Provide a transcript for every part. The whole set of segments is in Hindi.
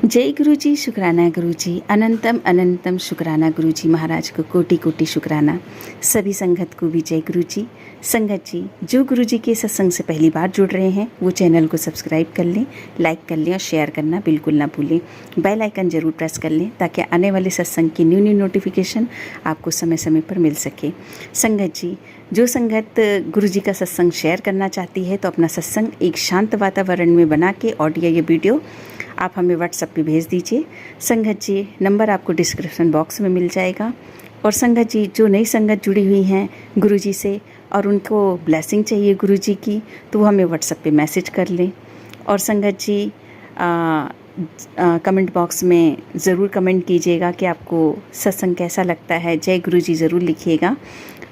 जय गुरु जी, शुक्राना गुरु जी, अनंतम अनंतम शुक्राना गुरु जी महाराज को, कोटि कोटि शुक्राना। सभी संगत को भी जय गुरु जी। संगत जी, जो गुरु जी के सत्संग से पहली बार जुड़ रहे हैं वो चैनल को सब्सक्राइब कर लें, लाइक कर लें और शेयर करना बिल्कुल ना भूलें। बेल आइकन ज़रूर प्रेस कर लें ताकि आने वाले सत्संग की न्यू न्यू नोटिफिकेशन आपको समय समय पर मिल सके। संगत जी, जो संगत गुरु जी का सत्संग शेयर करना चाहती है तो अपना सत्संग एक शांत वातावरण में बना के ऑडियो या वीडियो आप हमें व्हाट्सएप पे भेज दीजिए। संगत जी, नंबर आपको डिस्क्रिप्शन बॉक्स में मिल जाएगा। और संगत जी, जो नई संगत जुड़ी हुई हैं गुरु जी से और उनको ब्लेसिंग चाहिए गुरु जी की, तो वो हमें व्हाट्सएप पे मैसेज कर लें। और संगत जी, कमेंट बॉक्स में ज़रूर कमेंट कीजिएगा कि आपको सत्संग कैसा लगता है। जय गुरु जी ज़रूर लिखिएगा।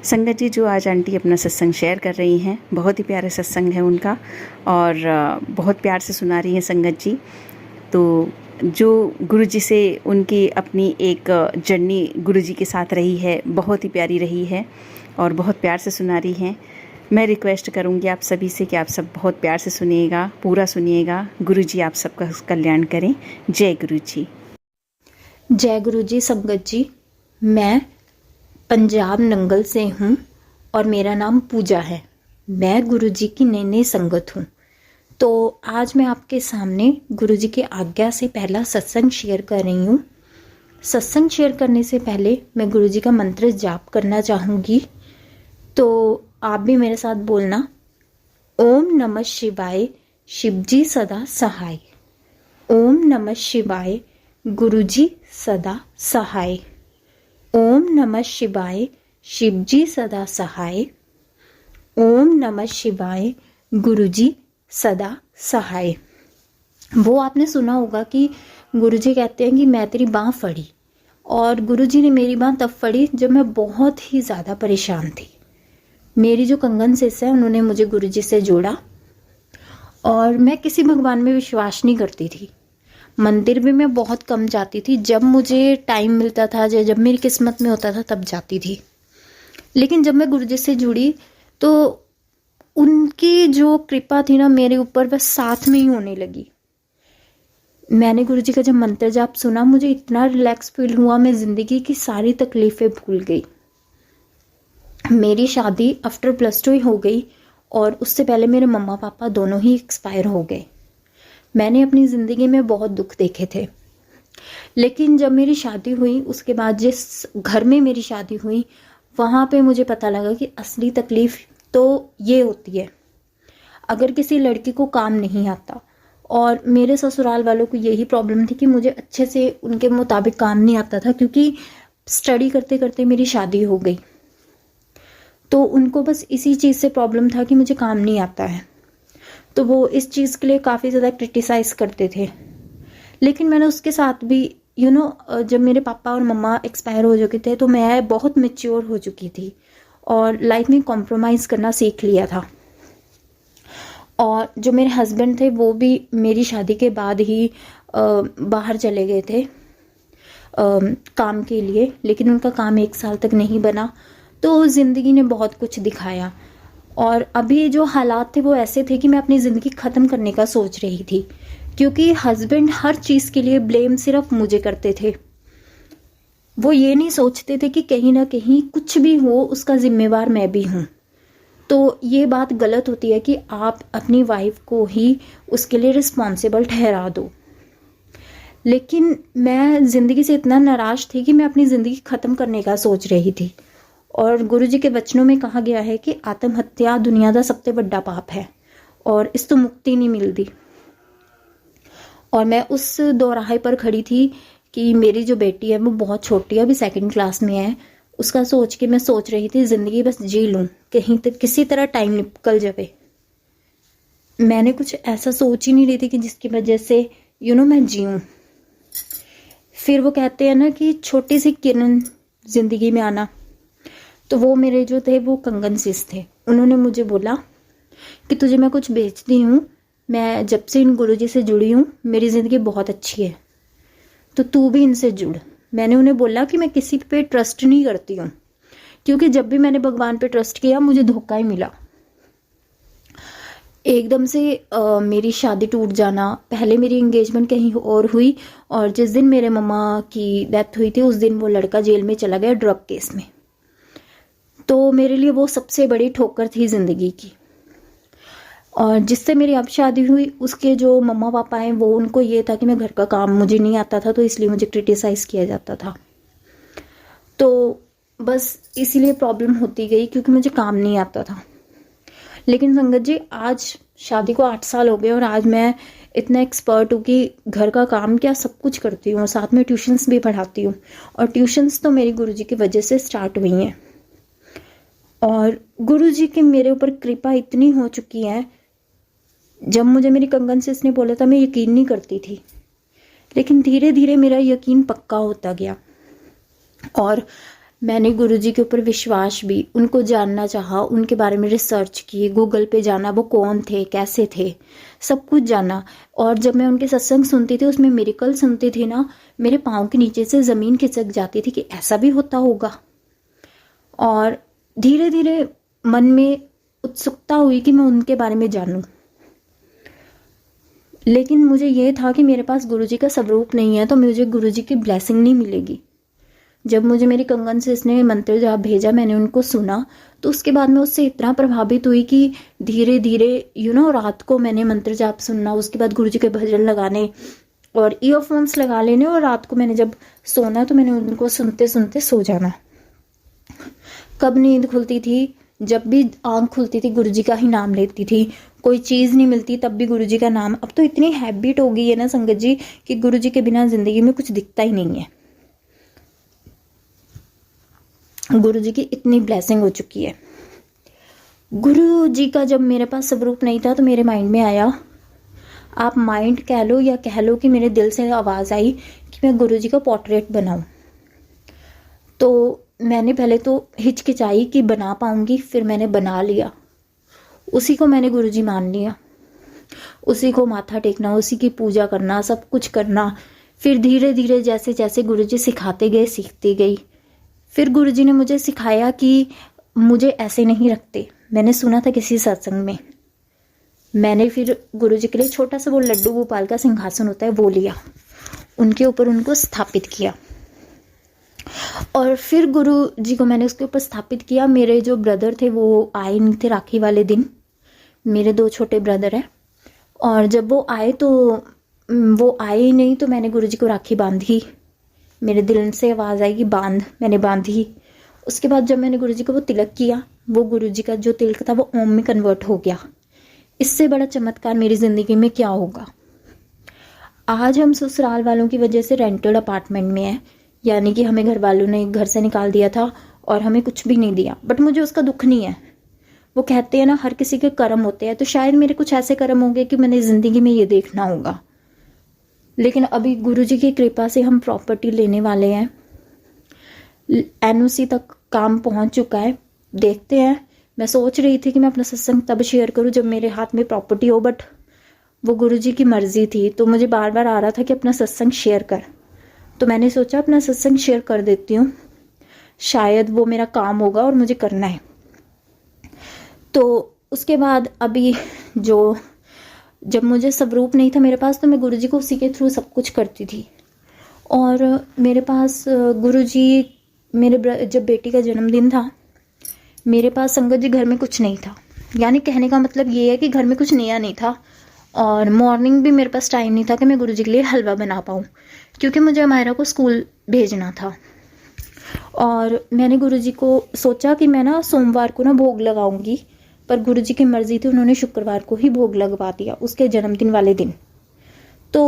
संगत जी, जो आज आंटी अपना सत्संग शेयर कर रही हैं, बहुत ही प्यारे सत्संग है उनका और बहुत प्यार से सुना रही हैं संगत जी। तो जो गुरु जी से उनकी अपनी एक जर्नी गुरु जी के साथ रही है, बहुत ही प्यारी रही है और बहुत प्यार से सुना रही हैं। मैं रिक्वेस्ट करूंगी आप सभी से कि आप सब बहुत प्यार से सुनिएगा, पूरा सुनिएगा। गुरु जी आप सबका कल्याण करें। जय गुरु जी। जय गुरु जी। संगत जी, मैं पंजाब नंगल से हूँ और मेरा नाम पूजा है। मैं गुरु जी की नई नई संगत हूँ। तो आज मैं आपके सामने गुरु जी की आज्ञा से पहला सत्संग शेयर कर रही हूँ। सत्संग शेयर करने से पहले मैं गुरु जी का मंत्र जाप करना चाहूँगी, तो आप भी मेरे साथ बोलना। ओम नमः शिवाय, शिव जी सदा सहाय। ओम नमः शिवाय, गुरु जी सदा सहाय। ओम नमः शिवाय, शिव जी सदा सहाय। ओम नमः शिवाय, गुरु जी सदा सहाय। वो आपने सुना होगा कि गुरु जी कहते हैं कि मैं तेरी बाँह फड़ी, और गुरु जी ने मेरी बाँह तब फड़ी जब मैं बहुत ही ज़्यादा परेशान थी। मेरी जो कंगन सिस है उन्होंने मुझे गुरु जी से जोड़ा और मैं किसी भगवान में विश्वास नहीं करती थी। मंदिर भी मैं बहुत कम जाती थी, जब मुझे टाइम मिलता था, जब मेरी किस्मत में होता था तब जाती थी। लेकिन जब मैं गुरु जी से जुड़ी तो उनकी जो कृपा थी ना मेरे ऊपर, बस साथ में ही होने लगी। मैंने गुरु जी का जब मंत्र जाप सुना, मुझे इतना रिलैक्स फील हुआ, मैं जिंदगी की सारी तकलीफें भूल गई। मेरी शादी आफ्टर +2 ही हो गई और उससे पहले मेरे मम्मा पापा दोनों ही एक्सपायर हो गए। मैंने अपनी ज़िंदगी में बहुत दुख देखे थे, लेकिन जब मेरी शादी हुई उसके बाद जिस घर में मेरी शादी हुई वहाँ पे मुझे पता लगा कि असली तकलीफ़ तो ये होती है अगर किसी लड़की को काम नहीं आता। और मेरे ससुराल वालों को यही प्रॉब्लम थी कि मुझे अच्छे से उनके मुताबिक काम नहीं आता था, क्योंकि स्टडी करते करते मेरी शादी हो गई। तो उनको बस इसी चीज़ से प्रॉब्लम था कि मुझे काम नहीं आता है, तो वो इस चीज़ के लिए काफ़ी ज़्यादा क्रिटिसाइज़ करते थे। लेकिन मैंने उसके साथ भी जब मेरे पापा और मम्मा एक्सपायर हो चुके थे तो मैं बहुत मैच्योर हो चुकी थी और लाइफ में कॉम्प्रोमाइज़ करना सीख लिया था। और जो मेरे हस्बैंड थे वो भी मेरी शादी के बाद ही बाहर चले गए थे काम के लिए, लेकिन उनका काम 1 साल तक नहीं बना। तो ज़िंदगी ने बहुत कुछ दिखाया और अभी जो हालात थे वो ऐसे थे कि मैं अपनी ज़िंदगी ख़त्म करने का सोच रही थी, क्योंकि हस्बैंड हर चीज़ के लिए ब्लेम सिर्फ मुझे करते थे। वो ये नहीं सोचते थे कि कहीं ना कहीं कुछ भी हो उसका जिम्मेवार मैं भी हूँ। तो ये बात गलत होती है कि आप अपनी वाइफ को ही उसके लिए रिस्पॉन्सिबल ठहरा दो। लेकिन मैं ज़िंदगी से इतना नाराज़ थी कि मैं अपनी ज़िंदगी ख़त्म करने का सोच रही थी। और गुरु जी के वचनों में कहा गया है कि आत्महत्या दुनिया का सबसे बड़ा पाप है और इस तो मुक्ति नहीं मिलती। और मैं उस दोराहे पर खड़ी थी कि मेरी जो बेटी है वो बहुत छोटी है, अभी 2nd क्लास में है। उसका सोच के मैं सोच रही थी ज़िंदगी बस जी लूँ, कहीं तक किसी तरह टाइम निकल जाए। मैंने कुछ ऐसा सोच ही नहीं रही थी कि जिसकी वजह से मैं जीऊँ। फिर वो कहते हैं ना कि छोटी सी किरण ज़िंदगी में आना, तो वो मेरे जो थे वो कंगन सिस थे। उन्होंने मुझे बोला कि तुझे मैं कुछ बेचती हूँ, मैं जब से इन गुरुजी से जुड़ी हूँ मेरी ज़िंदगी बहुत अच्छी है, तो तू भी इनसे जुड़। मैंने उन्हें बोला कि मैं किसी पे ट्रस्ट नहीं करती हूँ, क्योंकि जब भी मैंने भगवान पे ट्रस्ट किया मुझे धोखा ही मिला। एकदम से मेरी शादी टूट जाना। पहले मेरी एंगेजमेंट कहीं और हुई और जिस दिन मेरे मम्मा की डेथ हुई थी उस दिन वो लड़का जेल में चला गया ड्रग केस में। तो मेरे लिए वो सबसे बड़ी ठोकर थी ज़िंदगी की। और जिससे मेरी अब शादी हुई उसके जो मम्मा पापा हैं वो, उनको ये था कि मैं घर का काम मुझे नहीं आता था तो इसलिए मुझे क्रिटिसाइज़ किया जाता था। तो बस इसीलिए प्रॉब्लम होती गई क्योंकि मुझे काम नहीं आता था। लेकिन संगत जी, आज शादी को 8 साल हो गए और आज मैं इतना एक्सपर्ट हूँ कि घर का काम क्या सब कुछ करती हूँ, साथ में ट्यूशन्स भी पढ़ाती हूँ। और ट्यूशन्स तो मेरी गुरुजी की वजह से स्टार्ट हुई हैं। और गुरुजी की मेरे ऊपर कृपा इतनी हो चुकी है, जब मुझे मेरी कंगन सिस ने बोला था मैं यकीन नहीं करती थी, लेकिन धीरे धीरे मेरा यकीन पक्का होता गया। और मैंने गुरुजी के ऊपर विश्वास भी, उनको जानना चाहा, उनके बारे में रिसर्च की, गूगल पे जाना वो कौन थे कैसे थे सब कुछ जाना। और जब मैं उनके सत्संग सुनती थी उसमें मिरेकल सुनती थी ना, मेरे पाँव के नीचे से ज़मीन खिसक जाती थी कि ऐसा भी होता होगा। और धीरे धीरे मन में उत्सुकता हुई कि मैं उनके बारे में जानूं। लेकिन मुझे ये था कि मेरे पास गुरुजी का स्वरूप नहीं है तो मुझे गुरुजी की ब्लेसिंग नहीं मिलेगी। जब मुझे मेरी कंगन से इसने मंत्र जाप भेजा, मैंने उनको सुना, तो उसके बाद मैं उससे इतना प्रभावित हुई कि धीरे धीरे रात को मैंने मंत्र जाप सुनना, उसके बाद गुरुजी के भजन लगाने और ईयरफोन्स लगा लेने, और रात को मैंने जब सोना तो मैंने उनको सुनते सुनते सो जाना। कब नींद खुलती थी, जब भी आंख खुलती थी गुरुजी का ही नाम लेती थी। कोई चीज़ नहीं मिलती तब भी गुरुजी का नाम। अब तो इतनी हैबिट हो गई है ना संगत जी कि गुरुजी के बिना ज़िंदगी में कुछ दिखता ही नहीं है। गुरुजी की इतनी ब्लेसिंग हो चुकी है। गुरुजी का जब मेरे पास स्वरूप नहीं था तो मेरे माइंड में आया, आप माइंड कह लो या कह लो कि मेरे दिल से आवाज़ आई कि मैं गुरुजी का पोर्ट्रेट बनाऊं। तो मैंने पहले तो हिचकिचाई कि बना पाऊंगी, फिर मैंने बना लिया। उसी को मैंने गुरुजी मान लिया, उसी को माथा टेकना, उसी की पूजा करना, सब कुछ करना। फिर धीरे धीरे जैसे जैसे गुरुजी सिखाते गए सीखती गई। फिर गुरुजी ने मुझे सिखाया कि मुझे ऐसे नहीं रखते। मैंने सुना था किसी सत्संग में, मैंने फिर गुरुजी के लिए छोटा सा वो लड्डू गोपाल का सिंहासन होता है वो लिया, उनके ऊपर उनको स्थापित किया। और फिर गुरुजी को मैंने उसके ऊपर स्थापित किया। मेरे जो ब्रदर थे वो आए नहीं थे राखी वाले दिन, मेरे 2 छोटे ब्रदर हैं। और जब वो आए तो वो आए ही नहीं तो मैंने गुरुजी को राखी बांधी। मेरे दिल से आवाज़ आई कि बांध, मैंने बांधी। उसके बाद जब मैंने गुरुजी को वो तिलक किया, वो गुरुजी का जो तिलक था वो ओम में कन्वर्ट हो गया। इससे बड़ा चमत्कार मेरी ज़िंदगी में क्या होगा। आज हम ससुराल वालों की वजह से रेंटेड अपार्टमेंट में हैं, यानी कि हमें घर वालों ने घर से निकाल दिया था और हमें कुछ भी नहीं दिया, बट मुझे उसका दुख नहीं है। वो कहते हैं ना हर किसी के कर्म होते हैं, तो शायद मेरे कुछ ऐसे कर्म होंगे कि मैंने ज़िंदगी में ये देखना होगा। लेकिन अभी गुरुजी की कृपा से हम प्रॉपर्टी लेने वाले हैं, एनओसी तक काम पहुंच चुका है। देखते हैं, मैं सोच रही थी कि मैं अपना सत्संग तब शेयर करूं जब मेरे हाथ में प्रॉपर्टी हो, बट वो गुरुजी की मर्जी थी। तो मुझे बार बार आ रहा था कि अपना सत्संग शेयर कर, तो मैंने सोचा अपना सत्संग शेयर कर देती हूँ, शायद वो मेरा काम होगा और मुझे करना है। तो उसके बाद अभी जब मुझे स्वरूप नहीं था मेरे पास, तो मैं गुरुजी को उसी के थ्रू सब कुछ करती थी। और मेरे पास गुरुजी, मेरे जब बेटी का जन्मदिन था, मेरे पास संगत जी घर में कुछ नहीं था। यानी कहने का मतलब ये है कि घर में कुछ नया नहीं था। और मॉर्निंग भी मेरे पास टाइम नहीं था कि मैं गुरुजी के लिए हलवा बना पाऊँ, क्योंकि मुझे अमायरा को स्कूल भेजना था। और मैंने गुरुजी को सोचा कि मैं ना सोमवार को ना भोग लगाऊंगी, पर गुरुजी की मर्जी थी, उन्होंने शुक्रवार को ही भोग लगवा दिया उसके जन्मदिन वाले दिन। तो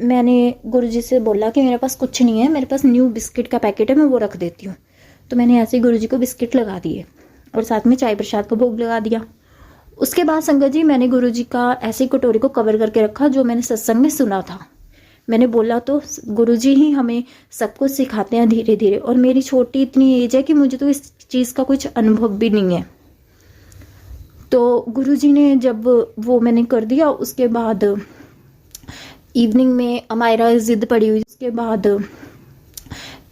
मैंने गुरुजी से बोला कि मेरे पास कुछ नहीं है, मेरे पास न्यू बिस्किट का पैकेट है, मैं वो रख देती हूँ। तो मैंने ऐसे ही गुरुजी को बिस्किट लगा दिए और साथ में चाय प्रसाद का भोग लगा दिया। उसके बाद संगत जी मैंने गुरुजी का ऐसे ही कटोरी को कवर करके रखा जो मैंने सत्संग में सुना था। मैंने बोला तो गुरुजी ही हमें सब कुछ सिखाते हैं धीरे धीरे, और मेरी छोटी इतनी एज है कि मुझे तो इस चीज़ का कुछ अनुभव भी नहीं है। तो गुरुजी ने जब वो मैंने कर दिया, उसके बाद इवनिंग में अमायरा जिद पड़ी हुई, उसके बाद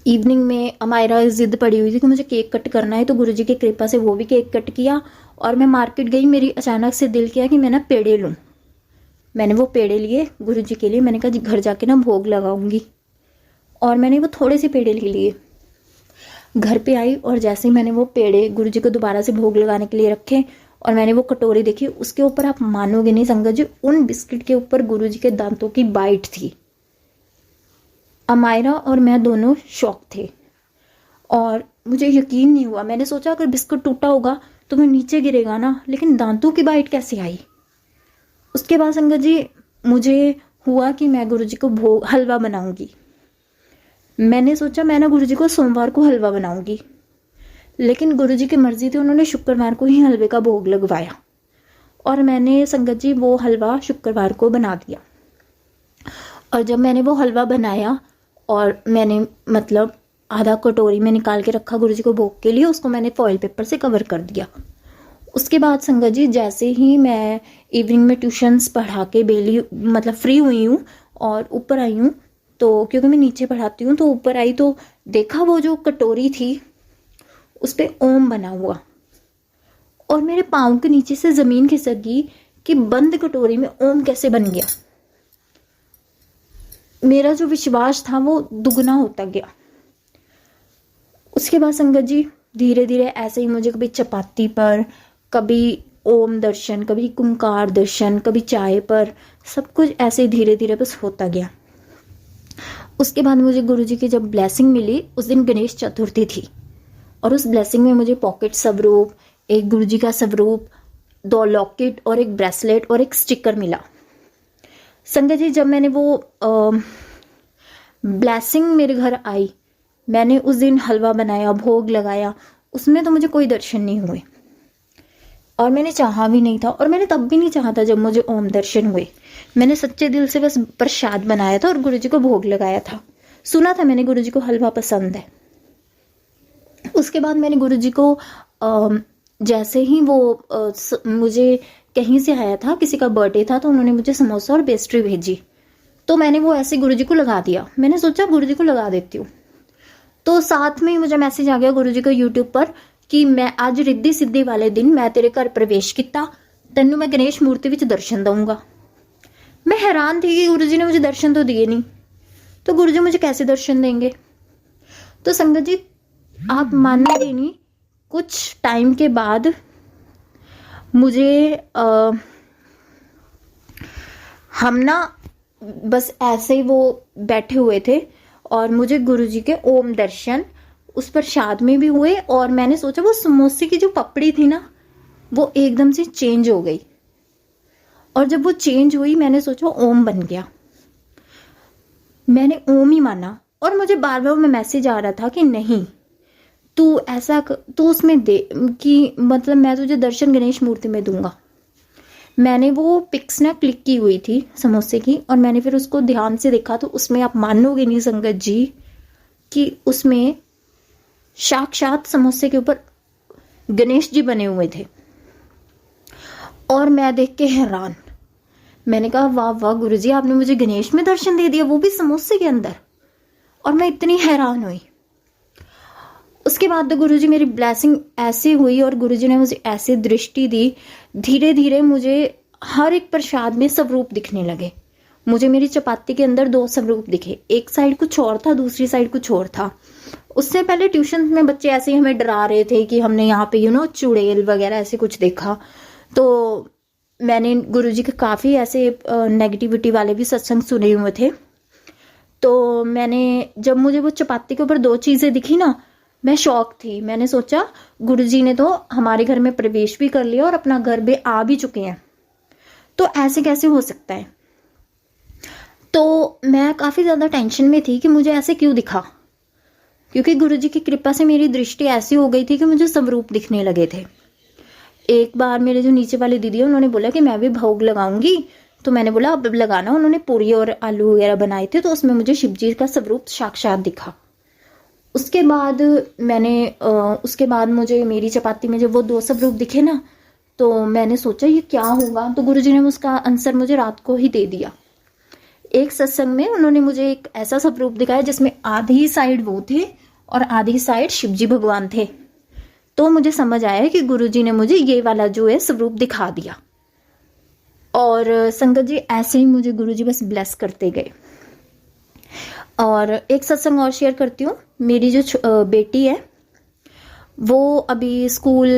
इवनिंग में अमायरा जिद पड़ी हुई थी कि मुझे केक कट करना है, तो गुरुजी की कृपा से वो भी केक कट किया। और मैं मार्केट गई, मेरी अचानक से दिल किया कि मैं ना पेड़े लूँ। मैंने वो पेड़े लिए गुरुजी के लिए। मैंने कहा घर जाके ना भोग लगाऊंगी, और मैंने वो थोड़े से पेड़े ले लिए। घर पे आई और जैसे ही मैंने वो पेड़े गुरुजी को दोबारा से भोग लगाने के लिए रखे और मैंने वो कटोरी देखी, उसके ऊपर आप मानोगे नहीं संगत जी, उन बिस्किट के ऊपर गुरुजी के दांतों की बाइट थी। अमायरा और मैं दोनों शॉक थे और मुझे यकीन नहीं हुआ। मैंने सोचा अगर बिस्कुट टूटा होगा तो वो नीचे गिरेगा ना, लेकिन दांतों की बाइट कैसे आई। उसके बाद संगत जी मुझे हुआ कि मैं गुरुजी को भोग हलवा बनाऊंगी। मैंने सोचा मैं ना गुरुजी को सोमवार को हलवा बनाऊंगी, लेकिन गुरुजी की मर्जी थी, उन्होंने शुक्रवार को ही हलवे का भोग लगवाया और मैंने संगत जी वो हलवा शुक्रवार को बना दिया। और जब मैंने वो हलवा बनाया और मैंने मतलब आधा कटोरी में निकाल के रखा गुरुजी को भोग के लिए, उसको मैंने फॉइल पेपर से कवर कर दिया। उसके बाद संगत जी जैसे ही मैं इवनिंग में ट्यूशन्स पढ़ा के बेली मतलब फ्री हुई हूँ और ऊपर आई हूँ, तो क्योंकि मैं नीचे पढ़ाती हूँ, तो ऊपर आई तो देखा वो जो कटोरी थी उस पर ओम बना हुआ और मेरे पाँव के नीचे से जमीन खिसक गई कि बंद कटोरी में ओम कैसे बन गया। मेरा जो विश्वास था वो दुगना होता गया। उसके बाद संगत जी धीरे धीरे ऐसे ही मुझे कभी चपाती पर, कभी ओम दर्शन, कभी कुंकार दर्शन, कभी चाय पर, सब कुछ ऐसे ही धीरे धीरे बस होता गया। उसके बाद मुझे गुरुजी की जब ब्लेसिंग मिली, उस दिन गणेश चतुर्थी थी और उस ब्लेसिंग में मुझे पॉकेट स्वरूप, एक गुरुजी का स्वरूप, 2 लॉकेट और एक ब्रेसलेट और एक स्टिकर मिला। संगत जी जब मैंने वो ब्लेसिंग मेरे घर आई, मैंने उस दिन हलवा बनाया, भोग लगाया, उसमें तो मुझे कोई दर्शन नहीं हुए और मैंने चाहा भी नहीं था और मैंने तब भी नहीं चाहा था जब मुझे ओम दर्शन हुए। मैंने सच्चे दिल से बस प्रसाद बनाया था और गुरुजी को भोग लगाया था। सुना था मैंने गुरुजी को हलवा पसंद है। उसके बाद मैंने गुरुजी को जैसे ही वो मुझे कहीं से आया था, किसी का बर्थडे था, तो उन्होंने मुझे समोसा और पेस्ट्री भेजी, तो मैंने वो ऐसे गुरुजी को लगा दिया। मैंने सोचा गुरुजी को लगा देती हूँ, तो साथ में ही मुझे मैसेज आ गया गुरुजी का यूट्यूब पर कि मैं आज रिद्धि सिद्धि वाले दिन मैं तेरे घर प्रवेश किया, तेनू मैं गणेश मूर्ति विच दर्शन दूंगा। मैं हैरान थी कि गुरुजी ने मुझे दर्शन तो दिए नहीं, तो गुरुजी मुझे कैसे दर्शन देंगे। तो संगत जी आप मानोगे नहीं, कुछ टाइम के बाद मुझे हम ना बस ऐसे ही वो बैठे हुए थे और मुझे गुरुजी के ओम दर्शन उस प्रसाद में भी हुए और मैंने सोचा वो समोसे की जो पपड़ी थी ना वो एकदम से चेंज हो गई और जब वो चेंज हुई मैंने सोचा ओम बन गया। मैंने ओम ही माना और मुझे बार बार में मैसेज आ रहा था कि नहीं तू ऐसा तू उसमें दे कि मतलब मैं तुझे दर्शन गणेश मूर्ति में दूंगा। मैंने वो पिक्स ना क्लिक की हुई थी समोसे की और मैंने फिर उसको ध्यान से देखा, तो उसमें आप मानोगे नहीं संगत जी कि उसमें साक्षात समोसे के ऊपर गणेश जी बने हुए थे और मैं देख के हैरान। मैंने कहा वाह वाह गुरुजी, आपने मुझे गणेश में दर्शन दे दिया, वो भी समोसे के अंदर। और मैं इतनी हैरान हुई। उसके बाद तो गुरुजी मेरी ब्लेसिंग ऐसे हुई और गुरुजी ने मुझे ऐसे दृष्टि दी, धीरे धीरे मुझे हर एक प्रसाद में स्वरूप दिखने लगे। मुझे मेरी चपाती के अंदर 2 स्वरूप दिखे, एक साइड कुछ और था, दूसरी साइड कुछ और था। उससे पहले ट्यूशन में बच्चे ऐसे ही हमें डरा रहे थे कि हमने यहाँ पे चुड़ैल वगैरह ऐसे कुछ देखा, तो मैंने गुरुजी के काफ़ी ऐसे नेगेटिविटी वाले भी सत्संग सुने हुए थे। तो मैंने जब मुझे वो चपाती के ऊपर 2 चीज़ें दिखी ना, मैं शॉक थी। मैंने सोचा गुरुजी ने तो हमारे घर में प्रवेश भी कर लिया और अपना घर भी आ भी चुके हैं, तो ऐसे कैसे हो सकता है। तो मैं काफ़ी ज़्यादा टेंशन में थी कि मुझे ऐसे क्यों दिखा, क्योंकि गुरुजी की कृपा से मेरी दृष्टि ऐसी हो गई थी कि मुझे स्वरूप दिखने लगे थे। एक बार मेरे जो नीचे वाली दीदी है उन्होंने बोला कि मैं भी भोग लगाऊंगी, तो मैंने बोला अब लगाना। उन्होंने पूरी और आलू वगैरह बनाए थे, तो उसमें मुझे शिवजी का स्वरूप साक्षात दिखा। उसके बाद मुझे मेरी चपाती में जब वो 2 स्वरूप दिखे ना, तो मैंने सोचा ये क्या होगा, तो गुरुजी ने उसका आंसर मुझे रात को ही दे दिया। एक सत्संग में उन्होंने मुझे एक ऐसा स्वरूप दिखाया जिसमें आधी साइड वो थे और आधी साइड शिवजी भगवान थे। तो मुझे समझ आया कि गुरुजी ने मुझे ये वाला जो है स्वरूप दिखा दिया। और संगत जी ऐसे ही मुझे गुरुजी बस ब्लेस करते गए। और एक सत्संग और शेयर करती हूँ। मेरी जो बेटी है वो अभी स्कूल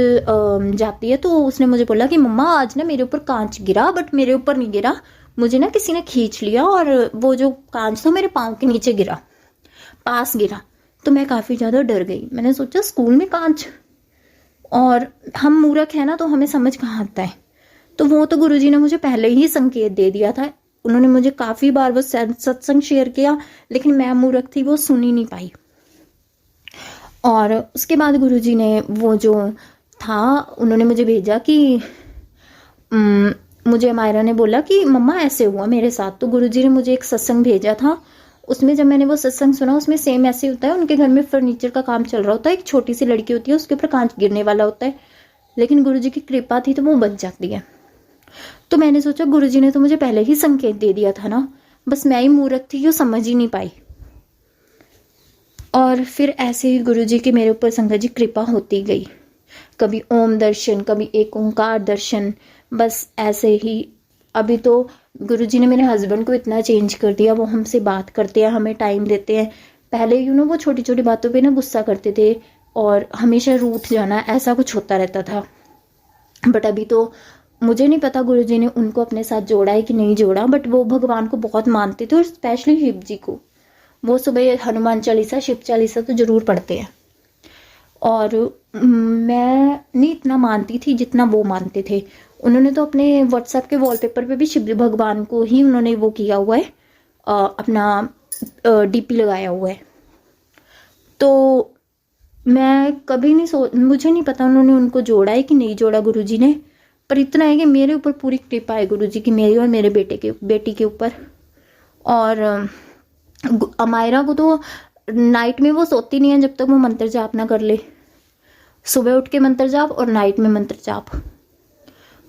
जाती है, तो उसने मुझे बोला कि मम्मा आज ना मेरे ऊपर कांच गिरा, बट मेरे ऊपर नहीं गिरा, मुझे ना किसी ने खींच लिया और वो जो कांच था मेरे पाँव के नीचे गिरा, पास गिरा। तो मैं काफ़ी ज़्यादा डर गई। मैंने सोचा स्कूल में कांच, और हम मूर्ख हैं ना, तो हमें समझ कहाँ आता है। तो वो तो गुरुजी ने मुझे पहले ही संकेत दे दिया था। उन्होंने मुझे काफ़ी बार वो सत्संग शेयर किया, लेकिन मैं मूर्ख थी, वो सुन ही नहीं पाई। और उसके बाद गुरुजी ने वो जो था उन्होंने मुझे भेजा कि मुझे मायरा ने बोला कि मम्मा ऐसे हुआ मेरे साथ। तो गुरुजी ने मुझे एक सत्संग भेजा था। उसमें जब मैंने वो सत्संग सुना, उसमें सेम ऐसे होता है, उनके घर में फर्नीचर का काम चल रहा होता है, एक छोटी सी लड़की होती है, उसके ऊपर कांच गिरने वाला होता है, लेकिन गुरुजी की कृपा थी तो वो बच जाती है। तो मैंने सोचा गुरुजी ने तो मुझे पहले ही संकेत दे दिया था ना, बस मैं ही मूर्ख थी जो समझ ही नहीं पाई। और फिर ऐसे ही गुरुजी की मेरे ऊपर संगत जी कृपा होती गई। कभी ओम दर्शन, कभी एक ओंकार दर्शन, बस ऐसे ही। अभी तो गुरुजी ने मेरे हस्बैंड को इतना चेंज कर दिया, वो हमसे बात करते हैं, हमें टाइम देते हैं। पहले वो छोटी छोटी बातों पे ना गुस्सा करते थे और हमेशा रूठ जाना, ऐसा कुछ होता रहता था। बट अभी तो मुझे नहीं पता गुरुजी ने उनको अपने साथ जोड़ा है कि नहीं जोड़ा, बट वो भगवान को बहुत मानते थे, और स्पेशली शिव जी को। वो सुबह हनुमान चालीसा, शिव चालीसा तो जरूर पढ़ते हैं। और मैं नहीं इतना मानती थी जितना वो मानते थे। उन्होंने तो अपने व्हाट्सएप के वॉलपेपर पे भी शिव भगवान को ही उन्होंने वो किया हुआ है, अपना डीपी लगाया हुआ है। तो मैं कभी नहीं मुझे नहीं पता उन्होंने उनको जोड़ा है कि नहीं जोड़ा गुरुजी ने, पर इतना है कि मेरे ऊपर पूरी कृपा है गुरुजी की, मेरी और मेरे बेटी के ऊपर। और अमायरा को तो नाइट में वो सोती नहीं है जब तक वो मंत्र जाप ना कर ले। सुबह उठ के मंत्र जाप और नाइट में मंत्र जाप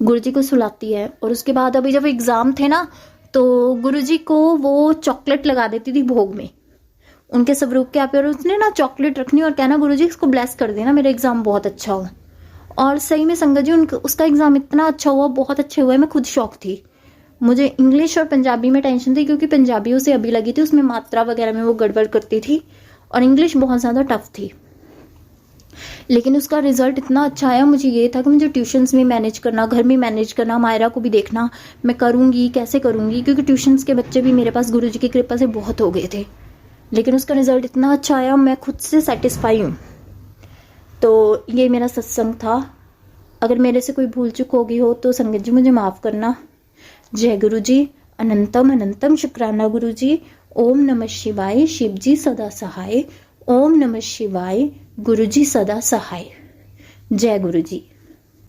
गुरुजी को सुलाती है। और उसके बाद अभी जब एग्जाम थे ना, तो गुरुजी को वो चॉकलेट लगा देती थी भोग में उनके स्वरूप के आप, और उसने ना चॉकलेट रखनी और कहना गुरुजी इसको ब्लेस कर देना, मेरा एग्जाम बहुत अच्छा हो। और सही में संगत जी उसका एग्जाम इतना अच्छा हुआ, बहुत अच्छे हुए, मैं खुद शौक थी। मुझे इंग्लिश और पंजाबी में टेंशन थी, क्योंकि पंजाबी उसे अभी लगी थी, उसमें मात्रा वगैरह में वो गड़बड़ करती थी, और इंग्लिश बहुत ज़्यादा टफ थी। लेकिन उसका रिजल्ट इतना अच्छा आया, मुझे ये था कि मुझे ट्यूशन्स में मैनेज करना, घर में मैनेज करना, मायरा को भी देखना, मैं करूँगी कैसे करूँगी, क्योंकि ट्यूशन्स के बच्चे भी मेरे पास गुरुजी की कृपा से बहुत हो गए थे। लेकिन उसका रिजल्ट इतना अच्छा आया, मैं खुद से सेटिस्फाई हूँ। तो ये मेरा सत्संग था। अगर मेरे से कोई भूल चूक होगी हो तो संगत जी मुझे माफ़ करना। जय गुरु जी, अनंतम अनंतम शुक्राना गुरु जी। ओम नमः शिवाय, शिव जी सदा सहाय। ओम नमः शिवाय, गुरु जी सदा सहाय। जय गुरु जी।